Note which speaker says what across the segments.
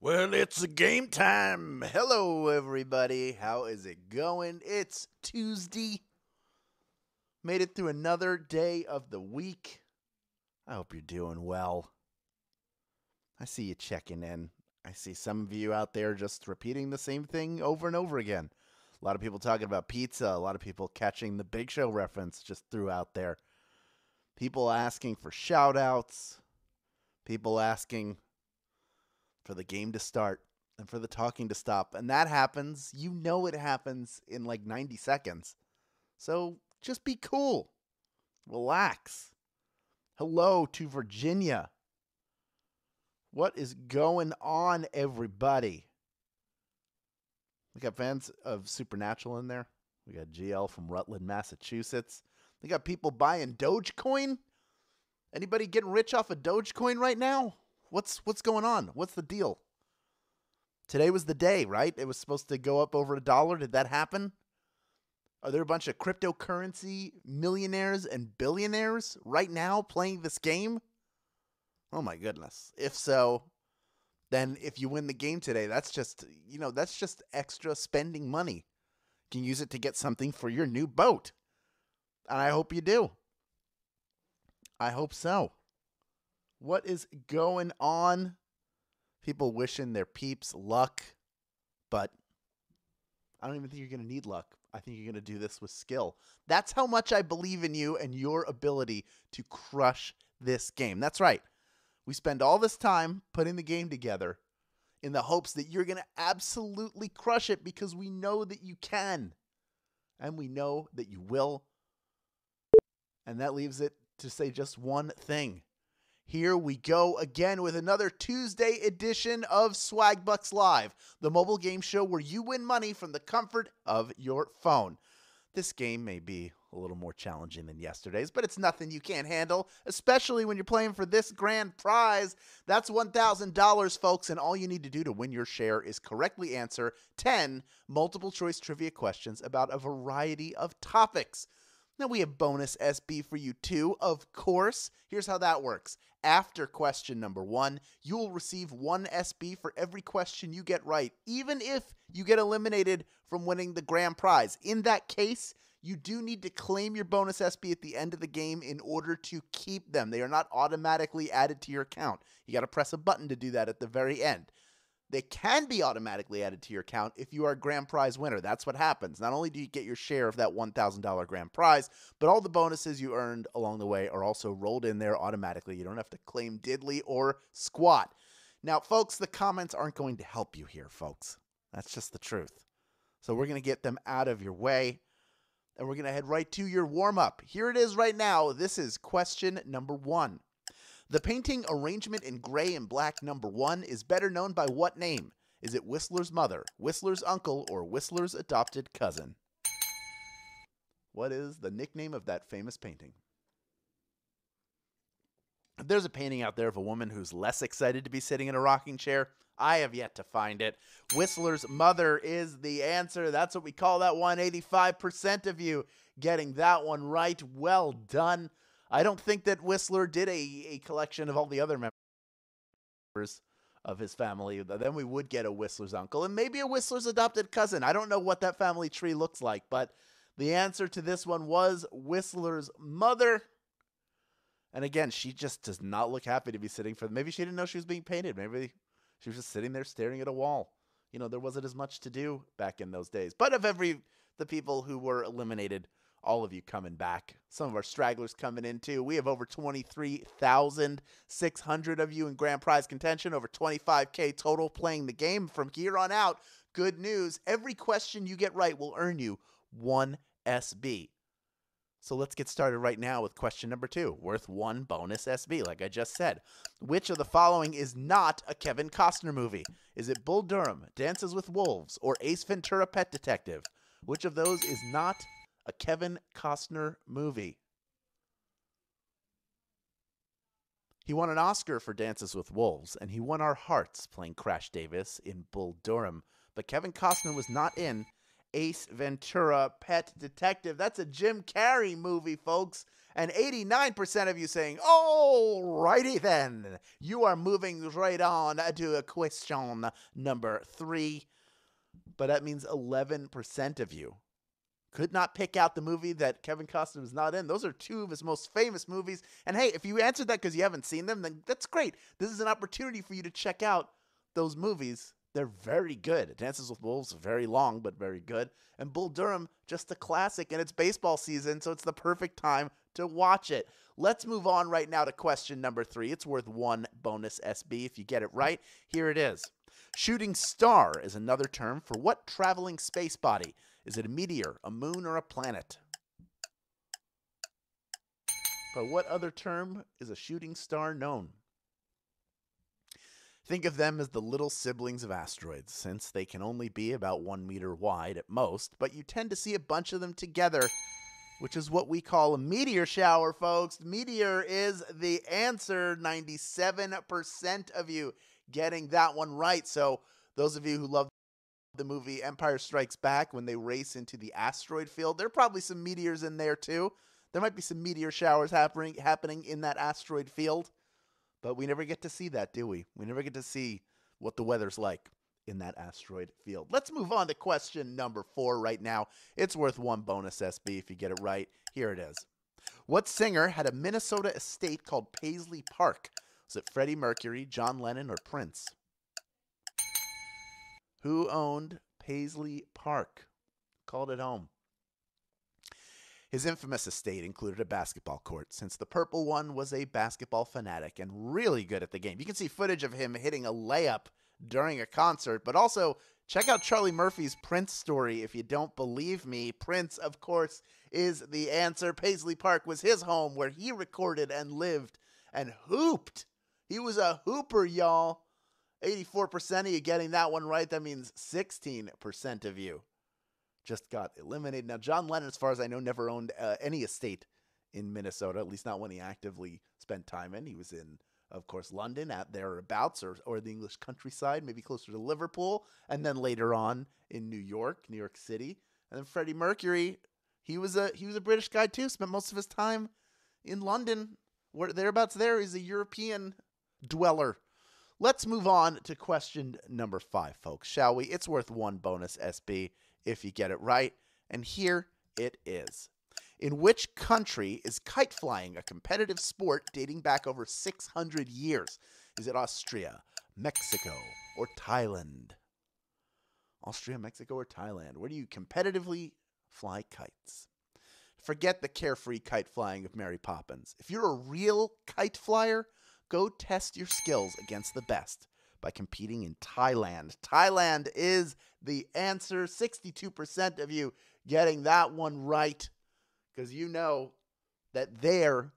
Speaker 1: Well, it's game time. Hello, everybody. How is it going? It's Tuesday. Made it through another day of the week. I hope you're doing well. I see you checking in. I see some of you out there just repeating the same thing over and over again. A lot of people talking about pizza. A lot of people catching the Big Show reference just threw out there. People asking for shout-outs. People asking for the game to start and for the talking to stop. And that happens. You know it happens in like 90 seconds. So just be cool. Relax. Hello to Virginia. What is going on, everybody? We got fans of Supernatural in there. We got GL from Rutland, Massachusetts. We got people buying Dogecoin. Anybody getting rich off of Dogecoin right now? What's going on? What's the deal? Today was the day, right? It was supposed to go up over $1. Did that happen? Are there a bunch of cryptocurrency millionaires and billionaires right now playing this game? Oh my goodness. If so, then if you win the game today, that's just extra spending money. You can use it to get something for your new boat. And I hope you do. I hope so. What is going on? People wishing their peeps luck, but I don't even think you're going to need luck. I think you're going to do this with skill. That's how much I believe in you and your ability to crush this game. That's right. We spend all this time putting the game together in the hopes that you're going to absolutely crush it because we know that you can. And we know that you will. And that leaves it to say just one thing. Here we go again with another Tuesday edition of Swagbucks Live, the mobile game show where you win money from the comfort of your phone. This game may be a little more challenging than yesterday's, but it's nothing you can't handle, especially when you're playing for this grand prize. That's $1,000, folks, and all you need to do to win your share is correctly answer 10 multiple-choice trivia questions about a variety of topics. Now, we have bonus SB for you, too, of course. Here's how that works. After question number 1, you will receive 1 SB for every question you get right, even if you get eliminated from winning the grand prize. In that case, you do need to claim your bonus SB at the end of the game in order to keep them. They are not automatically added to your account. You got to press a button to do that at the very end. They can be automatically added to your account if you are a grand prize winner. That's what happens. Not only do you get your share of that $1,000 grand prize, but all the bonuses you earned along the way are also rolled in there automatically. You don't have to claim diddly or squat. Now, folks, the comments aren't going to help you here, folks. That's just the truth. So we're going to get them out of your way, and we're going to head right to your warm-up. Here it is right now. This is question number 1. The painting arrangement in gray and black number 1 is better known by what name? Is it Whistler's mother, Whistler's uncle, or Whistler's adopted cousin? What is the nickname of that famous painting? If there's a painting out there of a woman who's less excited to be sitting in a rocking chair, I have yet to find it. Whistler's mother is the answer. That's what we call that one. 85% of you getting that one right. Well done. I don't think that Whistler did a collection of all the other members of his family. Then we would get a Whistler's uncle and maybe a Whistler's adopted cousin. I don't know what that family tree looks like, but the answer to this one was Whistler's mother. And again, she just does not look happy to be sitting for. Maybe she didn't know she was being painted. Maybe she was just sitting there staring at a wall. You know, there wasn't as much to do back in those days. But of the people who were eliminated, all of you coming back. Some of our stragglers coming in, too. We have over 23,600 of you in grand prize contention, over 25K total playing the game. From here on out, good news. Every question you get right will earn you 1 SB. So let's get started right now with question number 2, worth 1 bonus SB, like I just said. Which of the following is not a Kevin Costner movie? Is it Bull Durham, Dances with Wolves, or Ace Ventura Pet Detective? Which of those is not a Kevin Costner movie? He won an Oscar for Dances with Wolves, and he won our hearts playing Crash Davis in Bull Durham. But Kevin Costner was not in Ace Ventura, Pet Detective. That's a Jim Carrey movie, folks. And 89% of you saying, "All righty then." You are moving right on to a question number 3. But that means 11% of you could not pick out the movie that Kevin Costner was not in. Those are 2 of his most famous movies. And hey, if you answered that because you haven't seen them, then that's great. This is an opportunity for you to check out those movies. They're very good. Dances with Wolves, very long, but very good. And Bull Durham, just a classic. And it's baseball season, so it's the perfect time to watch it. Let's move on right now to question number 3. It's worth 1 bonus SB if you get it right. Here it is. Shooting star is another term for what traveling space body? Is it a meteor, a moon, or a planet? By what other term is a shooting star known? Think of them as the little siblings of asteroids, since they can only be about 1 meter wide at most, but you tend to see a bunch of them together, which is what we call a meteor shower, folks. Meteor is the answer. 97% of you getting that one right. So those of you who love the movie Empire Strikes Back, when they race into the asteroid field, there are probably some meteors in there too. There might be some meteor showers happening in that asteroid field, but we never get to see that, do we? We never get to see what the weather's like in that asteroid field. Let's move on to question number 4 right now. It's worth 1 bonus SB if you get it right. Here it is. What singer had a Minnesota estate called Paisley Park? Was it Freddie Mercury, John Lennon, or Prince? Who owned Paisley Park? Called it home. His infamous estate included a basketball court, since the purple one was a basketball fanatic and really good at the game. You can see footage of him hitting a layup during a concert, but also check out Charlie Murphy's Prince story if you don't believe me. Prince, of course, is the answer. Paisley Park was his home where he recorded and lived and hooped. He was a hooper, y'all. 84% of you getting that one right. That means 16% of you just got eliminated. Now, John Lennon, as far as I know, never owned any estate in Minnesota, at least not when he actively spent time in. He was in, of course, London at thereabouts, or the English countryside, maybe closer to Liverpool, and then later on in New York City. And then Freddie Mercury, he was a British guy too, spent most of his time in London, where thereabouts there. He's a European dweller. Let's move on to question number 5, folks, shall we? It's worth 1 bonus SB if you get it right. And here it is. In which country is kite flying a competitive sport dating back over 600 years? Is it Austria, Mexico, or Thailand? Austria, Mexico, or Thailand? Where do you competitively fly kites? Forget the carefree kite flying of Mary Poppins. If you're a real kite flyer, go test your skills against the best by competing in Thailand. Thailand is the answer. 62% of you getting that one right, because you know that there,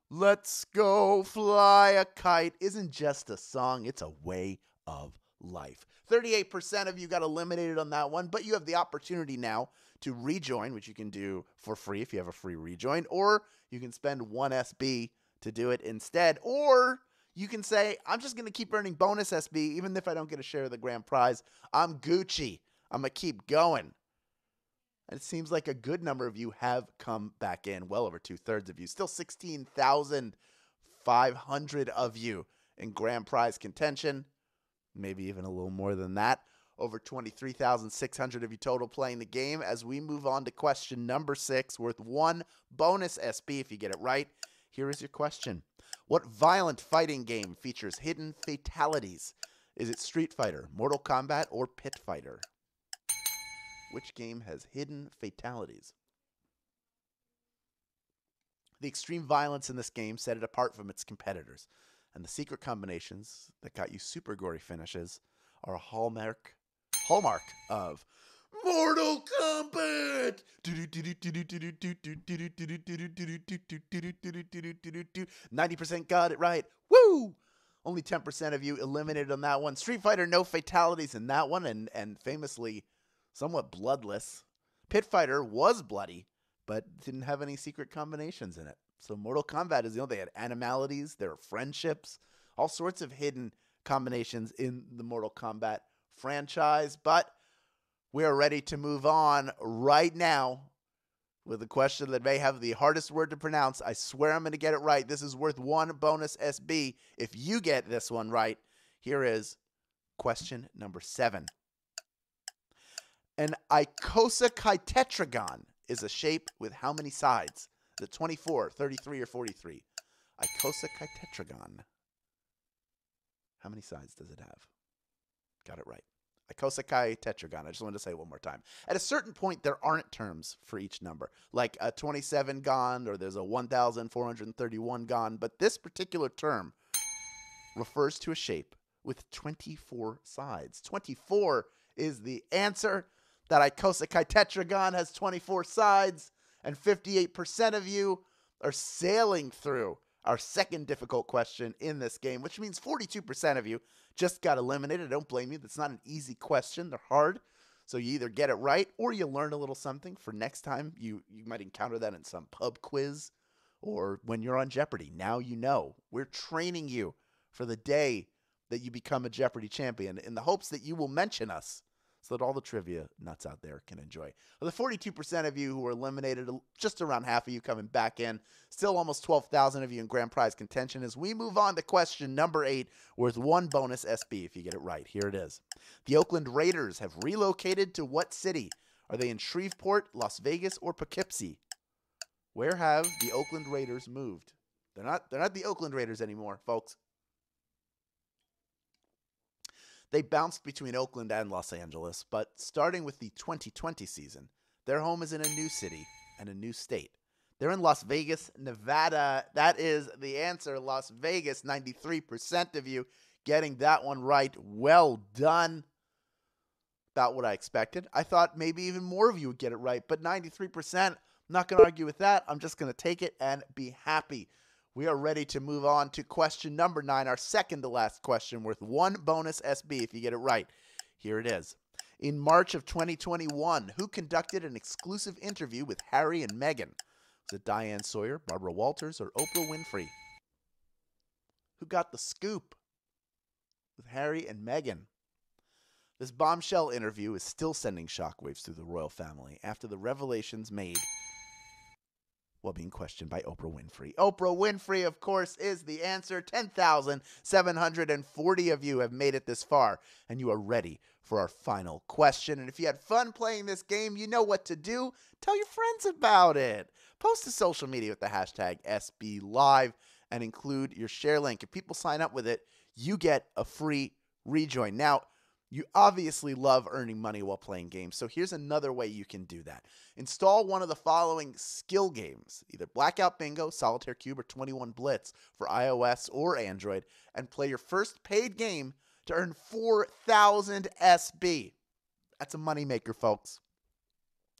Speaker 1: "Let's Go Fly a Kite" isn't just a song, it's a way of life. 38% of you got eliminated on that one, but you have the opportunity now to rejoin, which you can do for free if you have a free rejoin, or you can spend 1 SB to do it instead, or you can say, I'm just going to keep earning bonus SB even if I don't get a share of the grand prize. I'm Gucci. I'm going to keep going. And it seems like a good number of you have come back in, well over 2/3 of you. Still 16,500 of you in grand prize contention, maybe even a little more than that. Over 23,600 of you total playing the game. As we move on to question number 6, worth 1 bonus SB if you get it right. Here is your question. What violent fighting game features hidden fatalities? Is it Street Fighter, Mortal Kombat, or Pit Fighter? Which game has hidden fatalities? The extreme violence in this game set it apart from its competitors, and the secret combinations that got you super gory finishes are a hallmark of Mortal Kombat. 90% got it right. Woo! Only 10% of you eliminated on that one. Street Fighter, no fatalities in that one, and famously somewhat bloodless. Pit Fighter was bloody, but didn't have any secret combinations in it. So Mortal Kombat is, they had animalities, there are friendships, all sorts of hidden combinations in the Mortal Kombat franchise. But We are ready to move on right now with a question that may have the hardest word to pronounce. I swear I'm going to get it right. This is worth 1 bonus SB. If you get this one right, here is question number 7. An icosahedron is a shape with how many sides? Is it 24, 33, or 43? Icosahedron. How many sides does it have? Got it right. Icosahedron. I just wanted to say it one more time. At a certain point, there aren't terms for each number, like a 27 gon or there's a 1,431 gon, but this particular term refers to a shape with 24 sides. 24 is the answer. That icosahedron has 24 sides, and 58% of you are sailing through our second difficult question in this game, which means 42% of you just got eliminated. I don't blame you. That's not an easy question. They're hard. So you either get it right or you learn a little something for next time. You might encounter that in some pub quiz or when you're on Jeopardy. Now you know. We're training you for the day that you become a Jeopardy champion in the hopes that you will mention us so that all the trivia nuts out there can enjoy. Well, the 42% of you who were eliminated, just around half of you coming back in, still almost 12,000 of you in grand prize contention as we move on to question number 8, worth 1 bonus SB if you get it right. Here it is. The Oakland Raiders have relocated to what city? Are they in Shreveport, Las Vegas, or Poughkeepsie? Where have the Oakland Raiders moved? They're not the Oakland Raiders anymore, folks. They bounced between Oakland and Los Angeles, but starting with the 2020 season, their home is in a new city and a new state. They're in Las Vegas, Nevada. That is the answer, Las Vegas. 93% of you getting that one right. Well done. About what I expected. I thought maybe even more of you would get it right, but 93%, I'm not going to argue with that. I'm just going to take it and be happy. We are ready to move on to question number 9, our second to last question, worth 1 bonus SB if you get it right. Here it is. In March of 2021, who conducted an exclusive interview with Harry and Meghan? Was it Diane Sawyer, Barbara Walters, or Oprah Winfrey? Who got the scoop with Harry and Meghan? This bombshell interview is still sending shockwaves through the royal family after the revelations made while being questioned by Oprah Winfrey. Oprah Winfrey, of course, is the answer. 10,740 of you have made it this far, and you are ready for our final question. And if you had fun playing this game, you know what to do. Tell your friends about it. Post to social media with the hashtag SBLive and include your share link. If people sign up with it, you get a free rejoin. Now, you obviously love earning money while playing games, so here's another way you can do that. Install one of the following skill games, either Blackout Bingo, Solitaire Cube, or 21 Blitz for iOS or Android, and play your first paid game to earn 4,000 SB. That's a moneymaker, folks.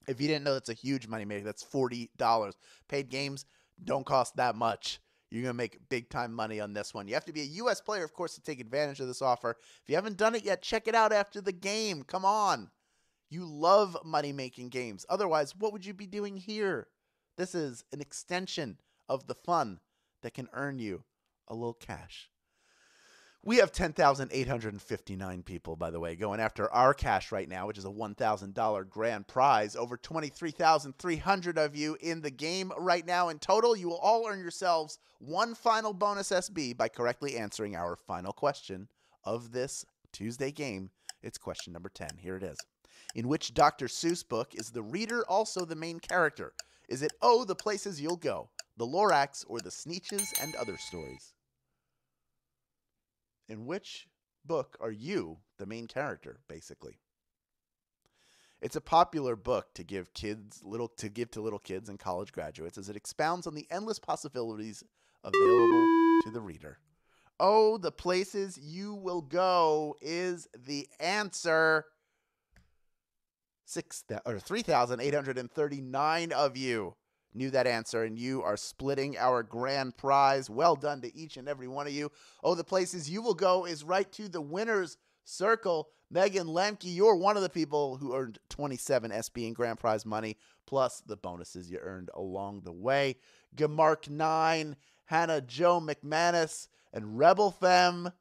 Speaker 1: If you didn't know, that's a huge moneymaker. That's $40. Paid games don't cost that much. You're going to make big-time money on this one. You have to be a U.S. player, of course, to take advantage of this offer. If you haven't done it yet, check it out after the game. Come on. You love money-making games. Otherwise, what would you be doing here? This is an extension of the fun that can earn you a little cash. We have 10,859 people, by the way, going after our cash right now, which is a $1,000 grand prize. Over 23,300 of you in the game right now. In total, you will all earn yourselves 1 final bonus SB by correctly answering our final question of this Tuesday game. It's question number 10. Here it is. In which Dr. Seuss book is the reader also the main character? Is it O, The Places You'll Go, The Lorax, or The Sneetches and Other Stories? In which book are you the main character, basically? It's a popular book to give to little kids and college graduates as it expounds on the endless possibilities available to the reader. Oh, The Places You Will Go is the answer. 3,839 of you knew that answer, and you are splitting our grand prize. Well done to each and every one of you. Oh, The Places You Will Go is right to the winner's circle. Megan Lemke, you're one of the people who earned 27 SB in grand prize money, plus the bonuses you earned along the way. Gamark 9, Hannah Jo McManus, and Rebel Femme,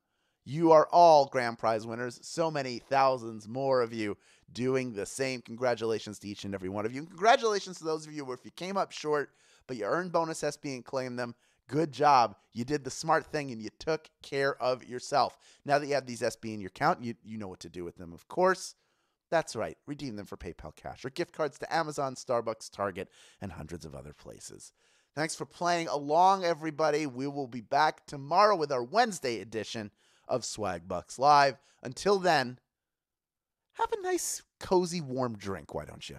Speaker 1: you are all grand prize winners. So many thousands more of you doing the same. Congratulations to each and every one of you. And congratulations to those of you where if you came up short, but you earned bonus SB and claimed them, good job. You did the smart thing and you took care of yourself. Now that you have these SB in your account, you know what to do with them, of course. That's right. Redeem them for PayPal cash or gift cards to Amazon, Starbucks, Target, and hundreds of other places. Thanks for playing along, everybody. We will be back tomorrow with our Wednesday edition of Swagbucks Live. Until then, have a nice, cozy, warm drink, why don't you?